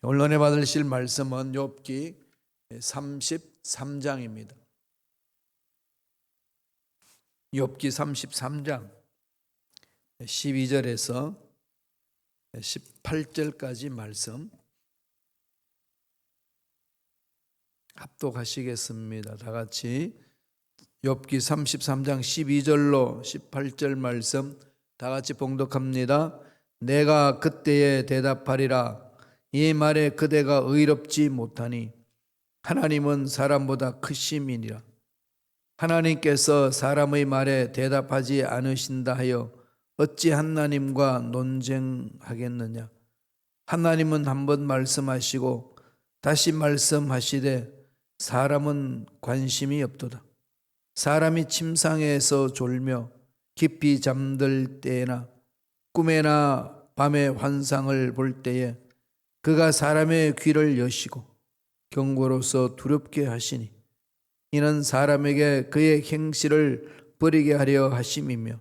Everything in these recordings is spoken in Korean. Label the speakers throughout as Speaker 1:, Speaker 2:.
Speaker 1: 오늘 은혜 받으실 말씀은 욥기 33장입니다. 욥기 33장 12절에서 18절까지 말씀 합독하시겠습니다. 다 같이 욥기 33장 12절로 18절 말씀 다 같이 봉독합니다. 내가 그때에 대답하리라. 이 말에 그대가 의롭지 못하니 하나님은 사람보다 크심이니라. 하나님께서 사람의 말에 대답하지 않으신다 하여 어찌 하나님과 논쟁하겠느냐. 하나님은 한 번 말씀하시고 다시 말씀하시되 사람은 관심이 없도다. 사람이 침상에서 졸며 깊이 잠들 때나 꿈에나 밤에 환상을 볼 때에 그가 사람의 귀를 여시고 경고로서 두렵게 하시니 이는 사람에게 그의 행실을 버리게 하려 하심이며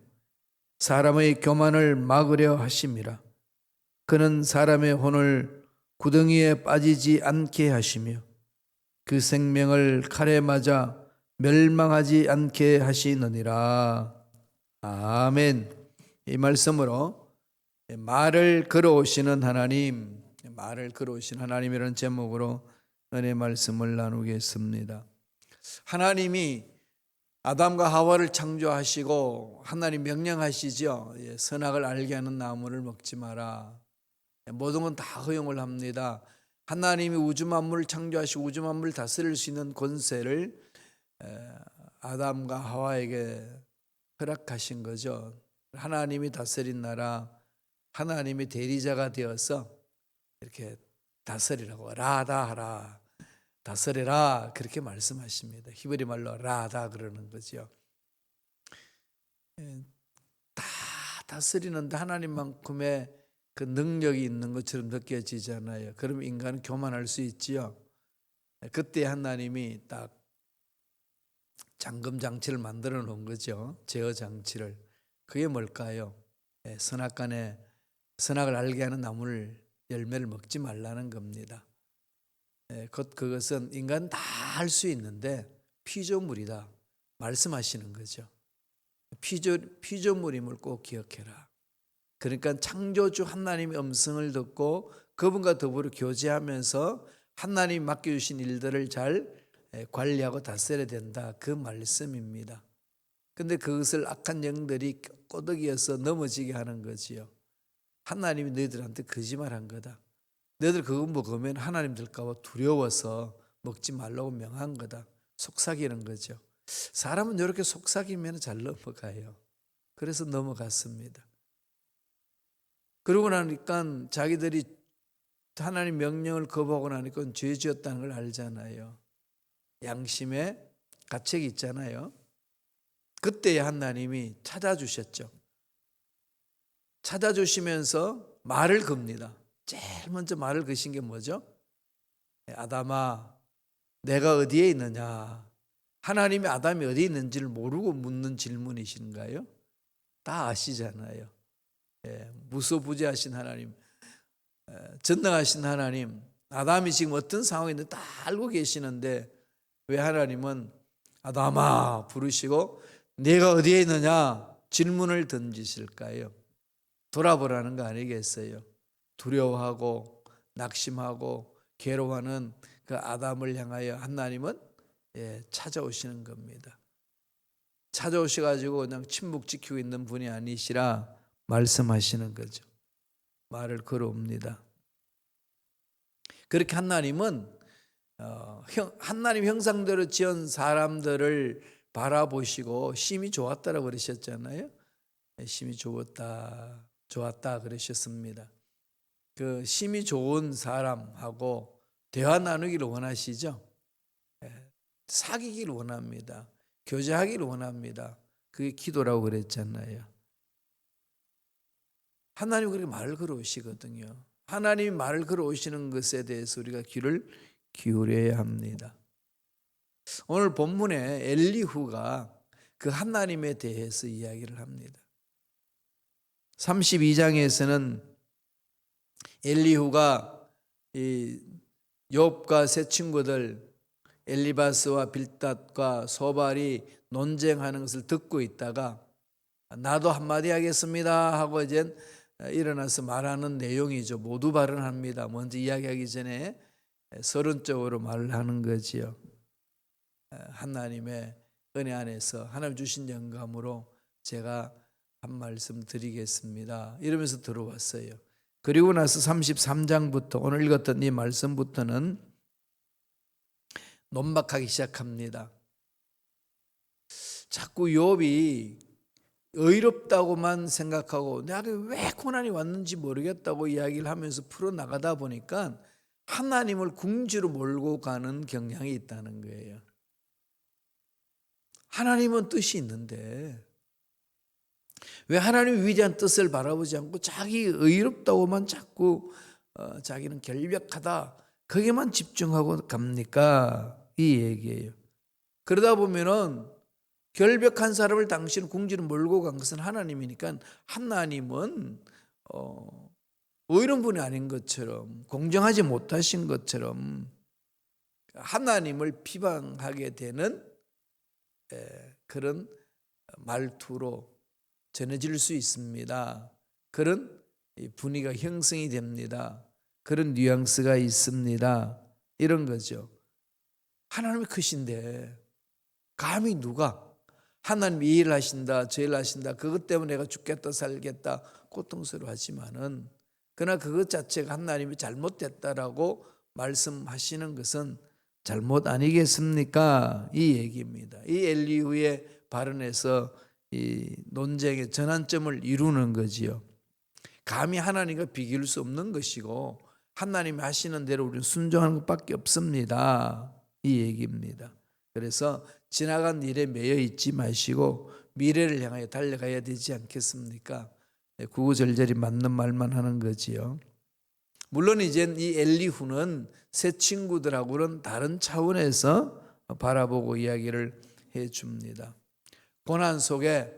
Speaker 1: 사람의 교만을 막으려 하심이라. 그는 사람의 혼을 구덩이에 빠지지 않게 하시며 그 생명을 칼에 맞아 멸망하지 않게 하시느니라. 아멘. 이 말씀으로 말을 걸어오시는 하나님, 말을 걸어오신 하나님이라는 제목으로 은혜 말씀을 나누겠습니다. 하나님이 아담과 하와를 창조하시고 하나님 명령하시죠. 선악을 알게 하는 나무를 먹지 마라. 모든 건 다 허용을 합니다. 하나님이 우주 만물을 창조하시고 우주 만물을 다스릴 수 있는 권세를 아담과 하와에게 허락하신 거죠. 하나님이 다스린 나라, 하나님이 대리자가 되어서 이렇게 다스리라고 라다하라, 다스리라 그렇게 말씀하십니다. 히브리 말로 라다 그러는 거죠. 다 다스리는데 하나님만큼의 그 능력이 있는 것처럼 느껴지잖아요. 그럼 인간은 교만할 수 있지요. 그때 하나님이 딱 잠금 장치를 만들어 놓은 거죠. 제어 장치를. 그게 뭘까요? 선악간에 선악을 알게 하는 나무를 열매를 먹지 말라는 겁니다. 그것은 인간 다 할 수 있는데 피조물이다 말씀하시는 거죠. 피조물임을 꼭 기억해라. 그러니까 창조주 하나님의 음성을 듣고 그분과 더불어 교제하면서 하나님이 맡겨주신 일들을 잘 관리하고 다스려야 된다. 그 말씀입니다. 근데 그것을 악한 영들이 꼬드기어서 넘어지게 하는 거지요. 하나님이 너희들한테 거짓말한 거다. 너희들 그거 먹으면 하나님 될까 봐 두려워서 먹지 말라고 명한 거다. 속삭이는 거죠. 사람은 이렇게 속삭이면 잘 넘어가요. 그래서 넘어갔습니다. 그러고 나니까 자기들이 하나님 명령을 거부하고 나니까 죄 지었다는 걸 알잖아요. 양심에 가책이 있잖아요. 그때 하나님이 찾아주셨죠. 찾아주시면서 말을 겁니다. 제일 먼저 말을 거신 게 뭐죠? 아담아, 내가 어디에 있느냐? 하나님이 아담이 어디에 있는지를 모르고 묻는 질문이신가요? 다 아시잖아요. 무소부재하신 하나님, 전능하신 하나님, 아담이 지금 어떤 상황에 있는지 다 알고 계시는데 왜 하나님은 아담아 부르시고 내가 어디에 있느냐 질문을 던지실까요? 돌아보라는 거 아니겠어요? 두려워하고 낙심하고 괴로워하는 그 아담을 향하여 하나님은 찾아오시는 겁니다. 찾아오셔가지고 그냥 침묵 지키고 있는 분이 아니시라 말씀하시는 거죠. 말을 걸어옵니다. 그렇게 하나님은 하나님 형상대로 지은 사람들을 바라보시고 심히 좋았다라고 그러셨잖아요. 심히 좋았다 그러셨습니다. 그 심히 좋은 사람하고 대화 나누기를 원하시죠. 사귀기를 원합니다. 교제하기를 원합니다. 그게 기도라고 그랬잖아요. 하나님이 그렇게 말을 걸어오시거든요. 하나님이 말을 걸어오시는 것에 대해서 우리가 귀를 기울여야 합니다. 오늘 본문에 엘리후가 그 하나님에 대해서 이야기를 합니다. 32장에서는 엘리후가 이 욥과 세 친구들 엘리바스와 빌닷과 소발이 논쟁하는 것을 듣고 있다가 나도 한마디 하겠습니다 하고 이제 일어나서 말하는 내용이죠. 모두 발언합니다. 먼저 이야기하기 전에 서론적으로 말을 하는 거지요. 하나님의 은혜 안에서 하나님 주신 영감으로 제가 한 말씀 드리겠습니다. 이러면서 들어왔어요. 그리고 나서 33장부터 오늘 읽었던 이 말씀부터는 논박하기 시작합니다. 자꾸 욥이 의롭다고만 생각하고 내가 왜 고난이 왔는지 모르겠다고 이야기를 하면서 풀어나가다 보니까 하나님을 궁지로 몰고 가는 경향이 있다는 거예요. 하나님은 뜻이 있는데 왜 하나님의 위대한 뜻을 바라보지 않고 자기 의롭다고만 자꾸 자기는 결백하다 거기에만 집중하고 갑니까? 이 얘기예요. 그러다 보면은 결백한 사람을 당신은 궁지로 몰고 간 것은 하나님이니까 하나님은 의로운 분이 아닌 것처럼 공정하지 못하신 것처럼 하나님을 비방하게 되는 그런 말투로 전해질 수 있습니다. 그런 분위기가 형성이 됩니다. 그런 뉘앙스가 있습니다. 이런 거죠. 하나님이 크신데 감히 누가 하나님이 이 일을 하신다 저 일을 하신다 그것 때문에 내가 죽겠다 살겠다 고통스러워하지만은 그러나 그것 자체가 하나님이 잘못됐다라고 말씀하시는 것은 잘못 아니겠습니까? 이 얘기입니다. 이 엘리후의 발언에서 이 논쟁의 전환점을 이루는 거지요. 감히 하나님과 비교할 수 없는 것이고 하나님이 하시는 대로 우리는 순종하는 것밖에 없습니다. 이 얘기입니다. 그래서 지나간 일에 매여 있지 마시고 미래를 향하여 달려가야 되지 않겠습니까? 구구절절히 맞는 말만 하는 거지요. 물론 이제 이 엘리후는 새 친구들하고는 다른 차원에서 바라보고 이야기를 해줍니다. 고난 속에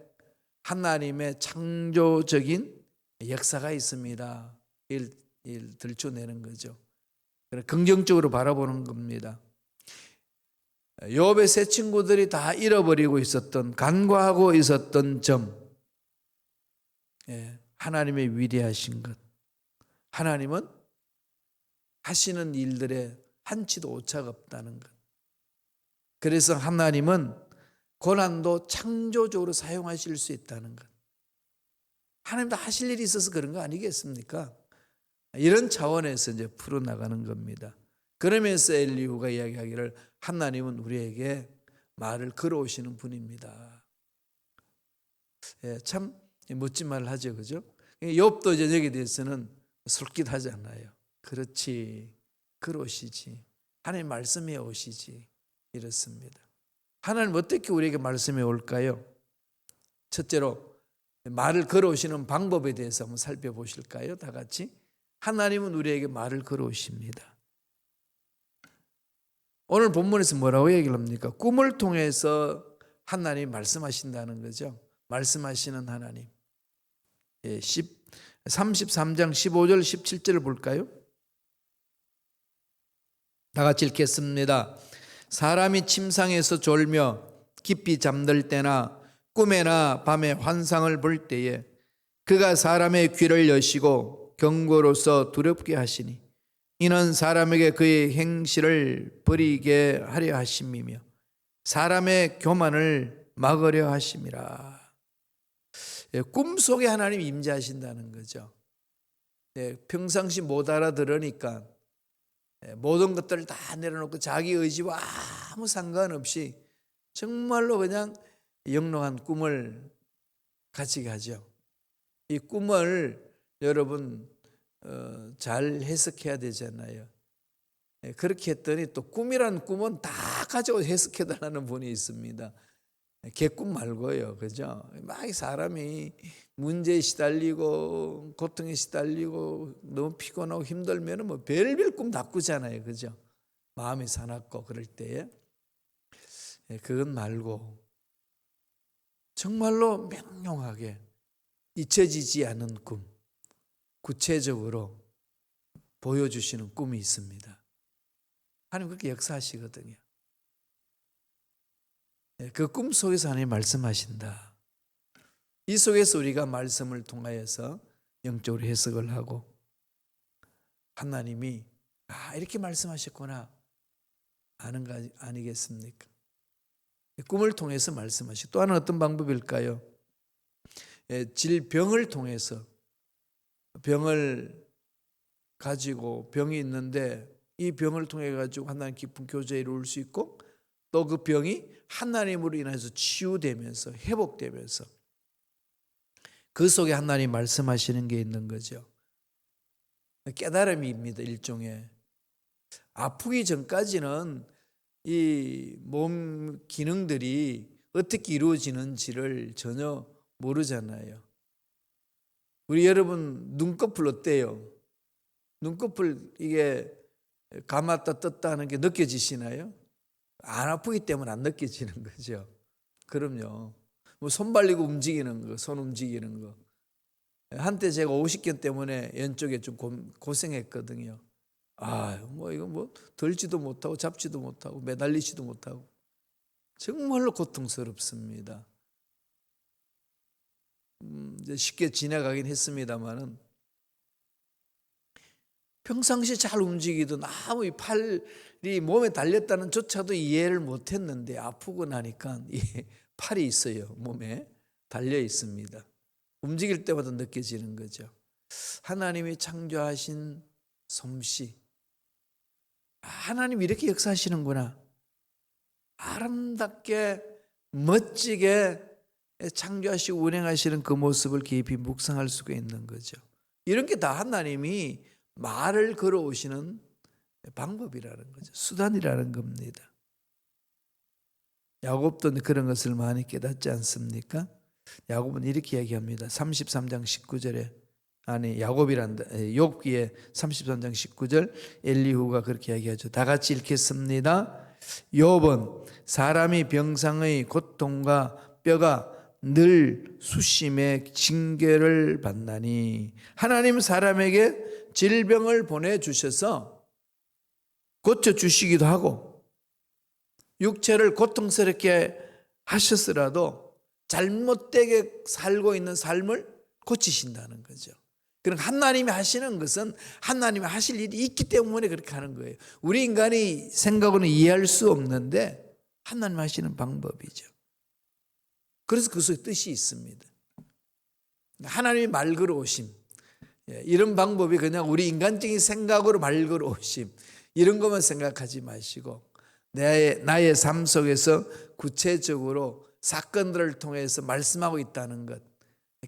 Speaker 1: 하나님의 창조적인 역사가 있습니다. 일 들춰내는 거죠. 긍정적으로 바라보는 겁니다. 욥의 세 친구들이 다 잃어버리고 있었던 간과하고 있었던 점, 하나님의 위대하신 것, 하나님은 하시는 일들에 한치도 오차가 없다는 것. 그래서 하나님은 고난도 창조적으로 사용하실 수 있다는 것. 하나님도 하실 일이 있어서 그런 거 아니겠습니까? 이런 차원에서 이제 풀어나가는 겁니다. 그러면서 엘리후가 이야기하기를 하나님은 우리에게 말을 걸어오시는 분입니다. 참 멋진 말을 하죠, 그죠? 욥도 이제 여기에 대해서는 솔깃하지 않아요. 그렇지, 걸어오시지. 하나님 말씀해 오시지. 이렇습니다. 하나님 어떻게 우리에게 말씀해 올까요? 첫째로 말을 걸어오시는 방법에 대해서 한번 살펴보실까요? 다 같이. 하나님은 우리에게 말을 걸어오십니다. 오늘 본문에서 뭐라고 얘기를 합니까? 꿈을 통해서 하나님이 말씀하신다는 거죠. 말씀하시는 하나님. 33장 15절 17절을 볼까요? 다 같이 읽겠습니다. 사람이 침상에서 졸며 깊이 잠들 때나 꿈에나 밤에 환상을 볼 때에 그가 사람의 귀를 여시고 경고로서 두렵게 하시니 이는 사람에게 그의 행실을 버리게 하려 하심이며 사람의 교만을 막으려 하심이라. 꿈속에 하나님이 임재하신다는 거죠. 평상시 못 알아들으니까 모든 것들을 다 내려놓고 자기 의지와 아무 상관없이 정말로 그냥 영롱한 꿈을 가지게 하죠. 이 꿈을 여러분 잘 해석해야 되잖아요. 그렇게 했더니 또 꿈이란 꿈은 다 가지고 해석해달라는 분이 있습니다. 개꿈 말고요, 그죠? 막 사람이 문제에 시달리고 고통에 시달리고 너무 피곤하고 힘들면 뭐 별별 꿈 다 꾸잖아요, 그죠? 마음이 사납고 그럴 때에 그건 말고 정말로 명료하게 잊혀지지 않은 꿈, 구체적으로 보여주시는 꿈이 있습니다. 하나님 그렇게 역사하시거든요. 그 꿈 속에서 하나님 말씀하신다. 이 속에서 우리가 말씀을 통하여서 영적으로 해석을 하고 하나님이 이렇게 말씀하셨구나 아는 거 아니겠습니까? 꿈을 통해서 말씀하시고 또 하나는 어떤 방법일까요? 질병을 통해서 병을 가지고 병이 있는데 이 병을 통해 가지고 하나님 깊은 교제를 이룰 수 있고 또 그 병이 하나님으로 인해서 치유되면서 회복되면서 그 속에 하나님 말씀하시는 게 있는 거죠. 깨달음입니다. 일종의 아프기 전까지는 이 몸 기능들이 어떻게 이루어지는지를 전혀 모르잖아요. 우리 여러분 눈꺼풀 어때요? 눈꺼풀 이게 감았다 떴다 하는 게 느껴지시나요? 안 아프기 때문에 안 느껴지는 거죠. 그럼요. 뭐 손 벌리고 움직이는 거, 손 움직이는 거. 한때 제가 오십견 때문에 왼쪽에 좀 고생했거든요. 이거 들지도 못하고 잡지도 못하고 매달리지도 못하고 정말로 고통스럽습니다. 이제 쉽게 지나가긴 했습니다만은 평상시 잘 움직이던 아무 이 팔이 몸에 달렸다는 조차도 이해를 못했는데 아프고 나니까 이 팔이 있어요. 몸에 달려 있습니다. 움직일 때마다 느껴지는 거죠. 하나님이 창조하신 솜씨. 하나님이 이렇게 역사하시는구나. 아름답게 멋지게 창조하시고 운행하시는 그 모습을 깊이 묵상할 수가 있는 거죠. 이런 게 다 하나님이 말을 걸어오시는 방법이라는 거죠. 수단이라는 겁니다. 야곱도 그런 것을 많이 깨닫지 않습니까? 야곱은 이렇게 얘기합니다. 33장 19절에 야곱이란다. 욥기의 33장 19절 엘리후가 그렇게 얘기하죠. 다 같이 읽겠습니다. 욥은 사람이 병상의 고통과 뼈가 늘 수심에 징계를 받나니 하나님 사람에게 질병을 보내주셔서 고쳐주시기도 하고 육체를 고통스럽게 하셨으라도 잘못되게 살고 있는 삶을 고치신다는 거죠. 그러니까 하나님이 하시는 것은 하나님이 하실 일이 있기 때문에 그렇게 하는 거예요. 우리 인간이 생각으로는 이해할 수 없는데 하나님 하시는 방법이죠. 그래서 그 속에 뜻이 있습니다. 하나님이 말 걸어오심. 이런 방법이 그냥 우리 인간적인 생각으로 말 걸어오심. 이런 것만 생각하지 마시고 나의 삶 속에서 구체적으로 사건들을 통해서 말씀하고 있다는 것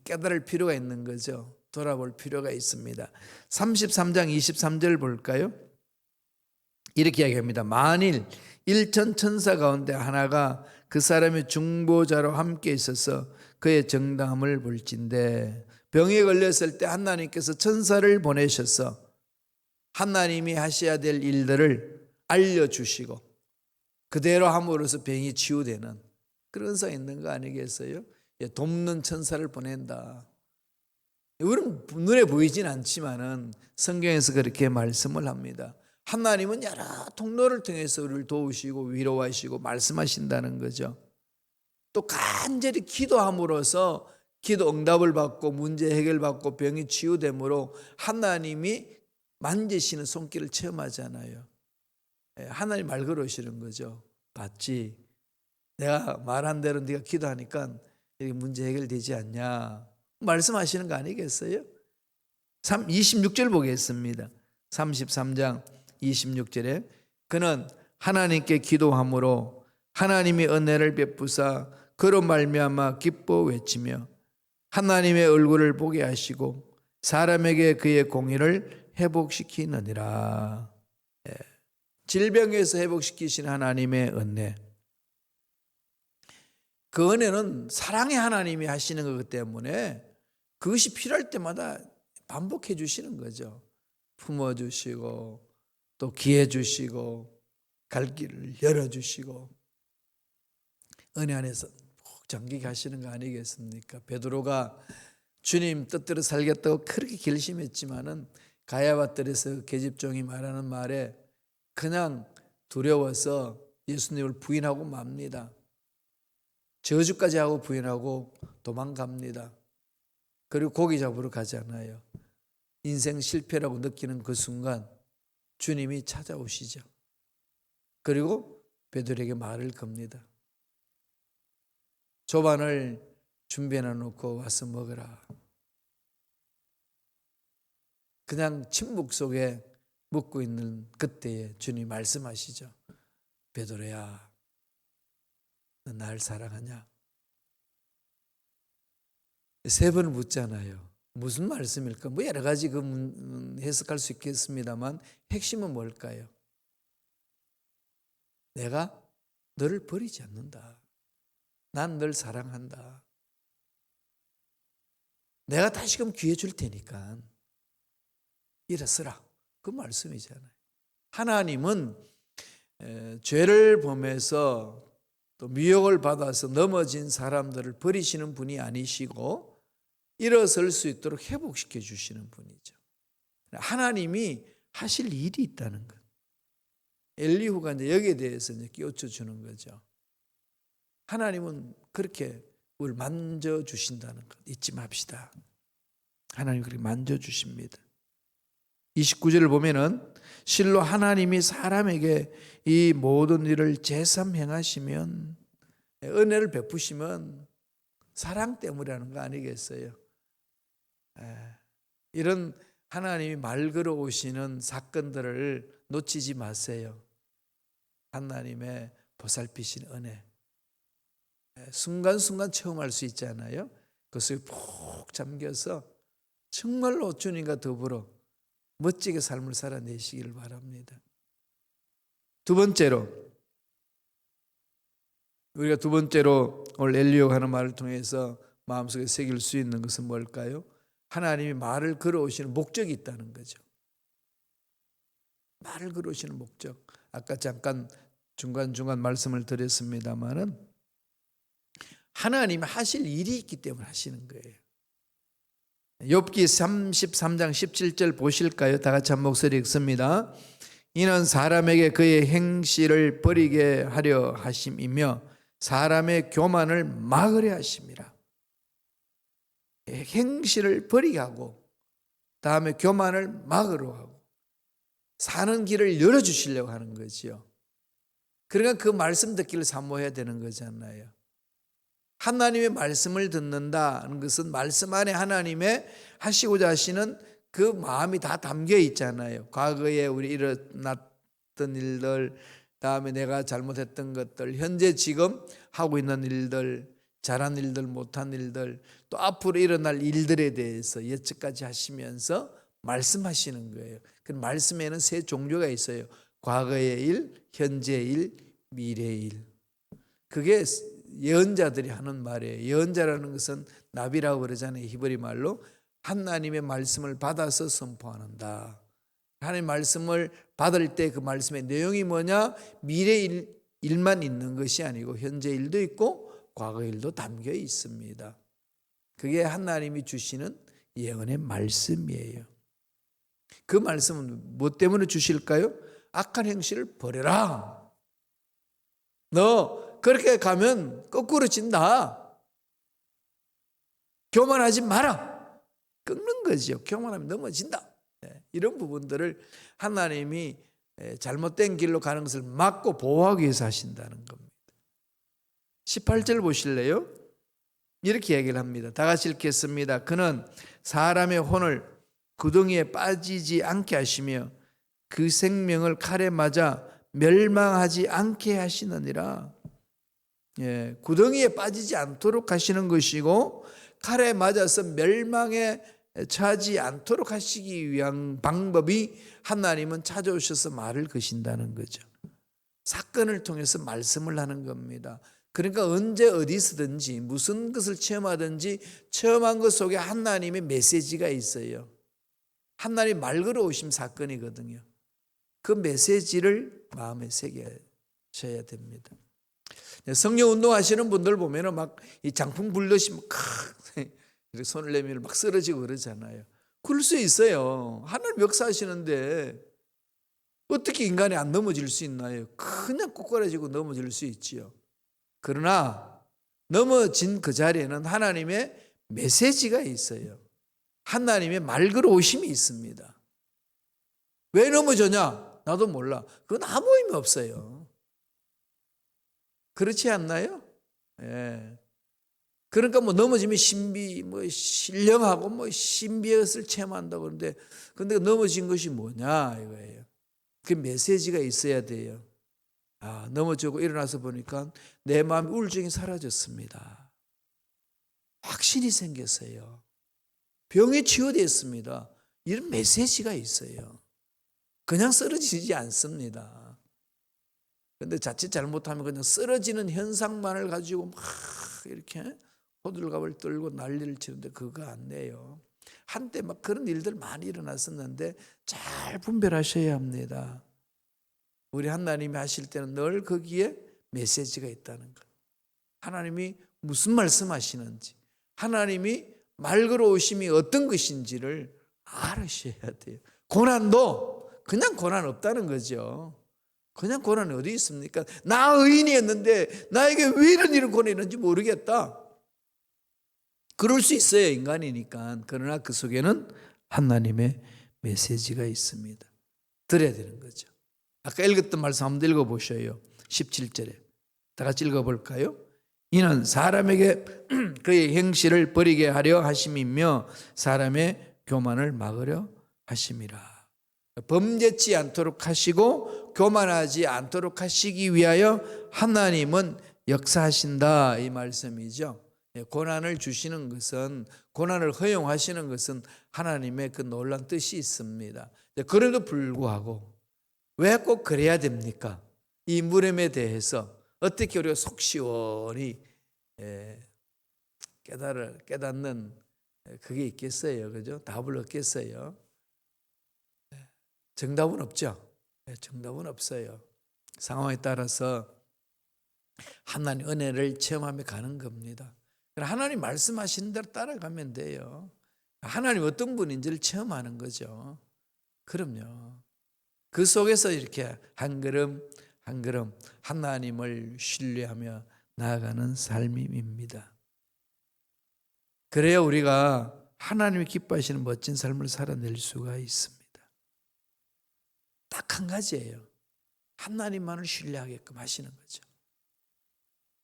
Speaker 1: 깨달을 필요가 있는 거죠. 돌아볼 필요가 있습니다. 33장 23절 볼까요? 이렇게 이야기합니다. 만일 1천 천사 가운데 하나가 그 사람의 중보자로 함께 있어서 그의 정당함을 볼진대 병에 걸렸을 때 하나님께서 천사를 보내셔서 하나님이 하셔야 될 일들을 알려주시고 그대로 함으로써 병이 치유되는 그런 서 있는 거 아니겠어요? 돕는 천사를 보낸다. 우리는 눈에 보이진 않지만은 성경에서 그렇게 말씀을 합니다. 하나님은 여러 통로를 통해서 우리를 도우시고 위로하시고 말씀하신다는 거죠. 또 간절히 기도함으로써 기도 응답을 받고 문제 해결받고 병이 치유됨으로 하나님이 만지시는 손길을 체험하잖아요. 하나님 말 걸으시는 거죠. 봤지? 내가 말한 대로 네가 기도하니까 이렇게 문제 해결되지 않냐 말씀하시는 거 아니겠어요? 26절 보겠습니다. 33장 26절에 그는 하나님께 기도함으로 하나님이 은혜를 베푸사 그로 말미암아 기뻐 외치며 하나님의 얼굴을 보게 하시고 사람에게 그의 공의를 회복시키느니라. 질병에서 회복시키신 하나님의 은혜. 그 은혜는 사랑의 하나님이 하시는 거기 때문에 그것이 필요할 때마다 반복해 주시는 거죠. 품어주시고 또 기회 주시고 갈 길을 열어주시고 은혜 안에서 꼭 잠기게 하시는 거 아니겠습니까? 베드로가 주님 뜻대로 살겠다고 그렇게 결심했지만은 가야밧들에서 계집종이 말하는 말에 그냥 두려워서 예수님을 부인하고 맙니다. 저주까지 하고 부인하고 도망갑니다. 그리고 고기 잡으러 가잖아요. 인생 실패라고 느끼는 그 순간 주님이 찾아오시죠. 그리고 베드로에게 말을 겁니다. 조반을 준비해 놓고 와서 먹으라. 그냥 침묵 속에 묵고 있는 그때에 주님 말씀하시죠. 베드로야, 너 날 사랑하냐? 3번 묻잖아요. 무슨 말씀일까? 뭐 여러 가지 해석할 수 있겠습니다만 핵심은 뭘까요? 내가 너를 버리지 않는다. 난 널 사랑한다. 내가 다시금 기회 줄 테니까 일어서라. 그 말씀이잖아요. 하나님은 죄를 범해서 또 미혹을 받아서 넘어진 사람들을 버리시는 분이 아니시고 일어설 수 있도록 회복시켜 주시는 분이죠. 하나님이 하실 일이 있다는 것. 엘리후가 이제 여기에 대해서 이제 끼워쳐 주는 거죠. 하나님은 그렇게 우리를 만져주신다는 것 잊지 맙시다. 하나님 그렇게 만져주십니다. 29절을 보면은 실로 하나님이 사람에게 이 모든 일을 제삼 행하시면 은혜를 베푸시면 사랑 때문이라는 거 아니겠어요? 이런 하나님이 말 걸어 오시는 사건들을 놓치지 마세요. 하나님의 보살피신 은혜 순간순간 체험할 수 있잖아요. 그것을 푹 잠겨서 정말로 주님과 더불어 멋지게 삶을 살아내시기를 바랍니다. 두 번째로 우리가 오늘 엘리야가 하는 말을 통해서 마음속에 새길 수 있는 것은 뭘까요? 하나님이 말을 걸어오시는 목적이 있다는 거죠. 말을 걸어오시는 목적. 아까 잠깐 중간중간 말씀을 드렸습니다마는 하나님이 하실 일이 있기 때문에 하시는 거예요. 욥기 33장 17절 보실까요? 다 같이 한 목소리 읽습니다. 이는 사람에게 그의 행실을 버리게 하려 하심이며 사람의 교만을 막으려 하심이라. 행실을 버리게 하고 다음에 교만을 막으려 하고 사는 길을 열어주시려고 하는 거지요. 그러니까 그 말씀 듣기를 사모해야 되는 거잖아요. 하나님의 말씀을 듣는다는 것은 말씀 안에 하나님의 하시고자 하시는 그 마음이 다 담겨 있잖아요. 과거에 우리 일어났던 일들, 다음에 내가 잘못했던 것들, 현재 지금 하고 있는 일들, 잘한 일들, 못한 일들, 또 앞으로 일어날 일들에 대해서 예측까지 하시면서 말씀하시는 거예요. 그 말씀에는 3 종류가 있어요. 과거의 일, 현재의 일, 미래의 일. 그게 예언자들이 하는 말이에요. 예언자라는 것은 나비라고 그러잖아요. 히브리 말로 하나님의 말씀을 받아서 선포한다. 하나님의 말씀을 받을 때 그 말씀의 내용이 뭐냐? 미래 일만 있는 것이 아니고 현재 일도 있고 과거 일도 담겨 있습니다. 그게 하나님이 주시는 예언의 말씀이에요. 그 말씀은 뭐 때문에 주실까요? 악한 행실을 버려라. 너 그렇게 가면 거꾸로 진다. 교만하지 마라. 끊는 거죠. 교만하면 넘어진다. 이런 부분들을 하나님이 잘못된 길로 가는 것을 막고 보호하기 위해서 하신다는 겁니다. 18절 보실래요? 이렇게 얘기를 합니다. 다 같이 읽겠습니다. 그는 사람의 혼을 구덩이에 빠지지 않게 하시며 그 생명을 칼에 맞아 멸망하지 않게 하시느니라. 구덩이에 빠지지 않도록 하시는 것이고 칼에 맞아서 멸망에 처하지 않도록 하시기 위한 방법이 하나님은 찾아오셔서 말을 거신다는 거죠. 사건을 통해서 말씀을 하는 겁니다. 그러니까 언제 어디서든지 무슨 것을 체험하든지 체험한 것 속에 하나님의 메시지가 있어요. 하나님 말 걸어오심 사건이거든요. 그 메시지를 마음에 새겨셔야 됩니다. 성령 운동하시는 분들 보면은 막 이 장풍 불듯이 막 손을 내밀어 막 쓰러지고 그러잖아요. 그럴 수 있어요. 하나님 역사하시는데 어떻게 인간이 안 넘어질 수 있나요? 그냥 꼬꾸라지고 넘어질 수 있지요. 그러나 넘어진 그 자리에는 하나님의 메시지가 있어요. 하나님의 말 걸어오심이 있습니다. 왜 넘어졌냐? 나도 몰라. 그건 아무 의미 없어요. 그렇지 않나요? 예. 그러니까 뭐 넘어지면 신령하고 신비의 것을 체험한다고 그러는데, 근데 넘어진 것이 뭐냐 이거예요. 그 메시지가 있어야 돼요. 넘어지고 일어나서 보니까 내 마음 우울증이 사라졌습니다. 확신이 생겼어요. 병이 치유됐습니다. 이런 메시지가 있어요. 그냥 쓰러지지 않습니다. 그런데 자칫 잘못하면 그냥 쓰러지는 현상만을 가지고 막 이렇게 호들갑을 떨고 난리를 치는데 그거 안 돼요. 한때 막 그런 일들 많이 일어났었는데 잘 분별하셔야 합니다. 우리 하나님이 하실 때는 늘 거기에 메시지가 있다는 것. 하나님이 무슨 말씀하시는지, 하나님이 말 걸어오심이 어떤 것인지를 알으셔야 돼요. 고난도 그냥 고난 없다는 거죠. 그냥 고난이 어디 있습니까? 나 의인이었는데 나에게 왜 이런 고난이 있는지 모르겠다. 그럴 수 있어요. 인간이니까. 그러나 그 속에는 하나님의 메시지가 있습니다. 들어야 되는 거죠. 아까 읽었던 말씀 한번 읽어보셔요. 17절에 다 같이 읽어볼까요? 이는 사람에게 그의 행실을 버리게 하려 하심이며 사람의 교만을 막으려 하심이라. 범죄치 않도록 하시고 교만하지 않도록 하시기 위하여 하나님은 역사하신다, 이 말씀이죠. 고난을 주시는 것은, 고난을 허용하시는 것은 하나님의 그 놀라운 뜻이 있습니다. 그래도 불구하고 왜 꼭 그래야 됩니까? 이 물음에 대해서 어떻게 우리가 속 시원히 깨닫는 그게 있겠어요? 그죠? 답을 얻겠어요? 정답은 없죠. 정답은 없어요. 상황에 따라서 하나님 은혜를 체험하며 가는 겁니다. 하나님 말씀하시는 대로 따라가면 돼요. 하나님 어떤 분인지를 체험하는 거죠. 그럼요. 그 속에서 이렇게 한 걸음 한 걸음 하나님을 신뢰하며 나아가는 삶입니다. 그래야 우리가 하나님이 기뻐하시는 멋진 삶을 살아낼 수가 있습니다. 딱 한 가지예요. 하나님만을 신뢰하게끔 하시는 거죠.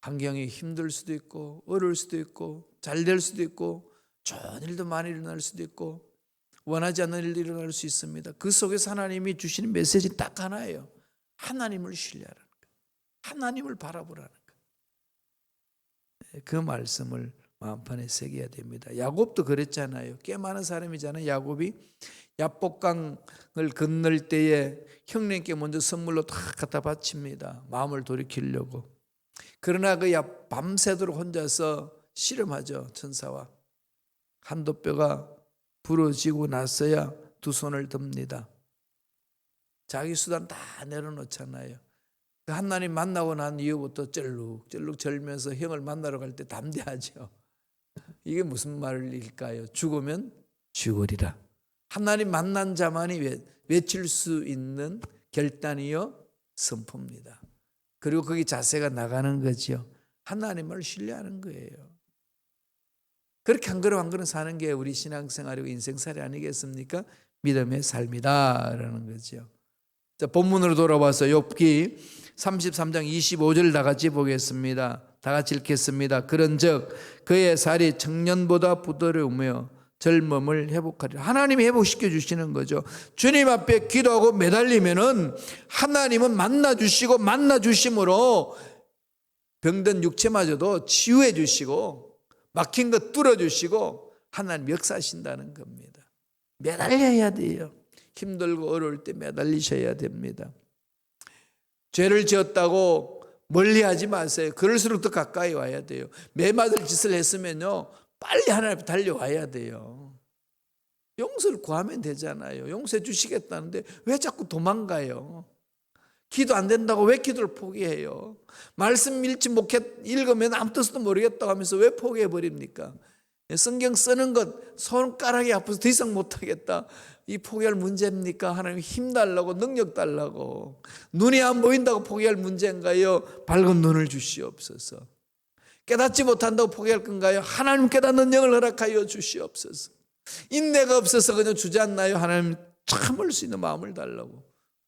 Speaker 1: 환경이 힘들 수도 있고 어려울 수도 있고 잘 될 수도 있고 좋은 일도 많이 일어날 수도 있고 원하지 않는 일도 일어날 수 있습니다. 그 속에서 하나님이 주시는 메시지는 딱 하나예요. 하나님을 신뢰하라는 거예요. 하나님을 바라보라는 거예요. 그 말씀을 마음판에 새겨야 됩니다. 야곱도 그랬잖아요. 꽤 많은 사람이잖아요. 야곱이 야복강을 건널 때에 형님께 먼저 선물로 다 갖다 바칩니다. 마음을 돌이키려고. 그러나 그 밤새도록 혼자서 씨름하죠. 천사와. 한도뼈가 부러지고 나서야 두 손을 듭니다. 자기 수단 다 내려놓잖아요. 그 하나님 만나고 난 이후부터 쩔룩쩔룩 절면서 형을 만나러 갈 때 담대하죠. 이게 무슨 말일까요? 죽으면 죽으리라. 하나님 만난 자만이 외칠 수 있는 결단이요 선포입니다. 그리고 거기 자세가 나가는 거죠. 하나님을 신뢰하는 거예요. 그렇게 한 걸음 한 걸음 사는 게 우리 신앙생활이고 인생살이 아니겠습니까? 믿음의 삶이다라는 거죠. 자, 본문으로 돌아와서 욥기 33장 25절 다 같이 보겠습니다. 다 같이 읽겠습니다. 그런즉 그의 살이 청년보다 부드러우며 젊음을 회복하리라. 하나님이 회복시켜 주시는 거죠. 주님 앞에 기도하고 매달리면은 하나님은 만나 주심으로 병든 육체마저도 치유해 주시고 막힌 것 뚫어 주시고 하나님 역사하신다는 겁니다. 매달려야 돼요. 힘들고 어려울 때 매달리셔야 됩니다. 죄를 지었다고 멀리하지 마세요. 그럴수록 더 가까이 와야 돼요. 매맞을 짓을 했으면요 빨리 하나님 앞에 달려와야 돼요. 용서를 구하면 되잖아요. 용서해 주시겠다는데 왜 자꾸 도망가요? 기도 안 된다고 왜 기도를 포기해요? 말씀 읽으면 아무 뜻도 모르겠다고 하면서 왜 포기해 버립니까? 성경 쓰는 것 손가락이 아파서 더 이상 못하겠다. 이 포기할 문제입니까? 하나님 힘 달라고, 능력 달라고. 눈이 안 보인다고 포기할 문제인가요? 밝은 눈을 주시옵소서. 깨닫지 못한다고 포기할 건가요? 하나님 깨닫는 영을 허락하여 주시옵소서. 인내가 없어서 그냥 주저앉나요? 하나님 참을 수 있는 마음을 달라고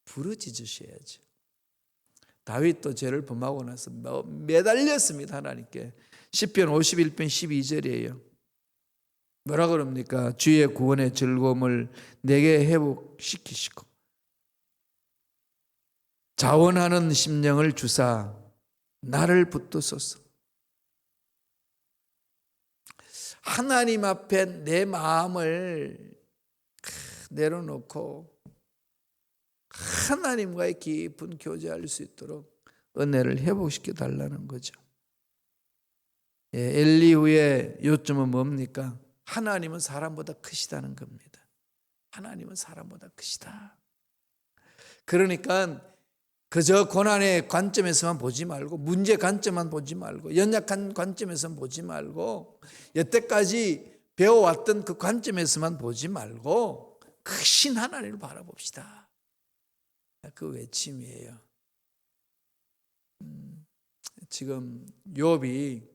Speaker 1: 부르짖으셔야죠. 다윗도 죄를 범하고 나서 매달렸습니다. 하나님께. 시편 51편 12절이에요. 뭐라 그럽니까? 주의 구원의 즐거움을 내게 회복시키시고 자원하는 심령을 주사 나를 붙드소서. 하나님 앞에 내 마음을 내려놓고 하나님과의 깊은 교제할 수 있도록 은혜를 회복시켜 달라는 거죠. 엘리후의 요점은 뭡니까? 하나님은 사람보다 크시다는 겁니다. 하나님은 사람보다 크시다. 그러니까 그저 고난의 관점에서만 보지 말고, 문제 관점만 보지 말고, 연약한 관점에서만 보지 말고, 여태까지 배워왔던 그 관점에서만 보지 말고 크신 하나님을 바라봅시다. 그 외침이에요. 지금 욥이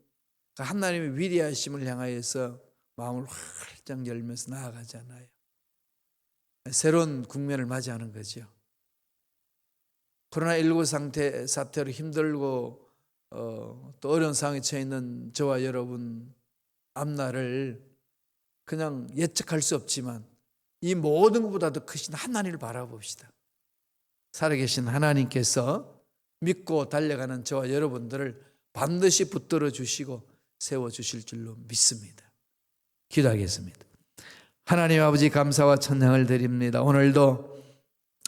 Speaker 1: 하나님의 위대하심을 향하여서 마음을 활짝 열면서 나아가잖아요. 새로운 국면을 맞이하는 거죠. 코로나19 사태로 힘들고 또 어려운 상황에 처해 있는 저와 여러분 앞날을 그냥 예측할 수 없지만 이 모든 것보다도 크신 하나님을 바라봅시다. 살아계신 하나님께서 믿고 달려가는 저와 여러분들을 반드시 붙들어 주시고 세워주실 줄로 믿습니다. 기도하겠습니다. 하나님 아버지 감사와 찬양을 드립니다. 오늘도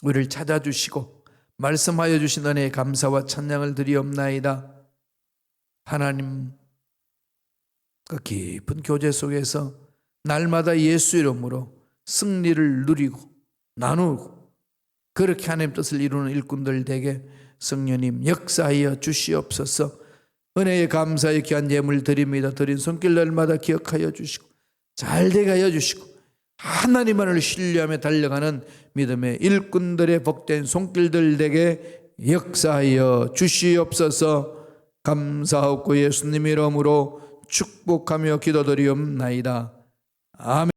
Speaker 1: 우리를 찾아주시고 말씀하여 주신 은혜에 감사와 찬양을 드리옵나이다. 하나님 그 깊은 교제 속에서 날마다 예수 이름으로 승리를 누리고 나누고 그렇게 하나님 뜻을 이루는 일꾼들 되게 성령님 역사하여 주시옵소서. 은혜에 감사의 귀한 예물 드립니다. 드린 손길 날마다 기억하여 주시고 잘되게 하여 주시고 하나님만을 신뢰하며 달려가는 믿음의 일꾼들의 복된 손길들 되게 역사하여 주시옵소서. 감사하고 예수님 이름으로 축복하며 기도드리옵나이다. 아멘.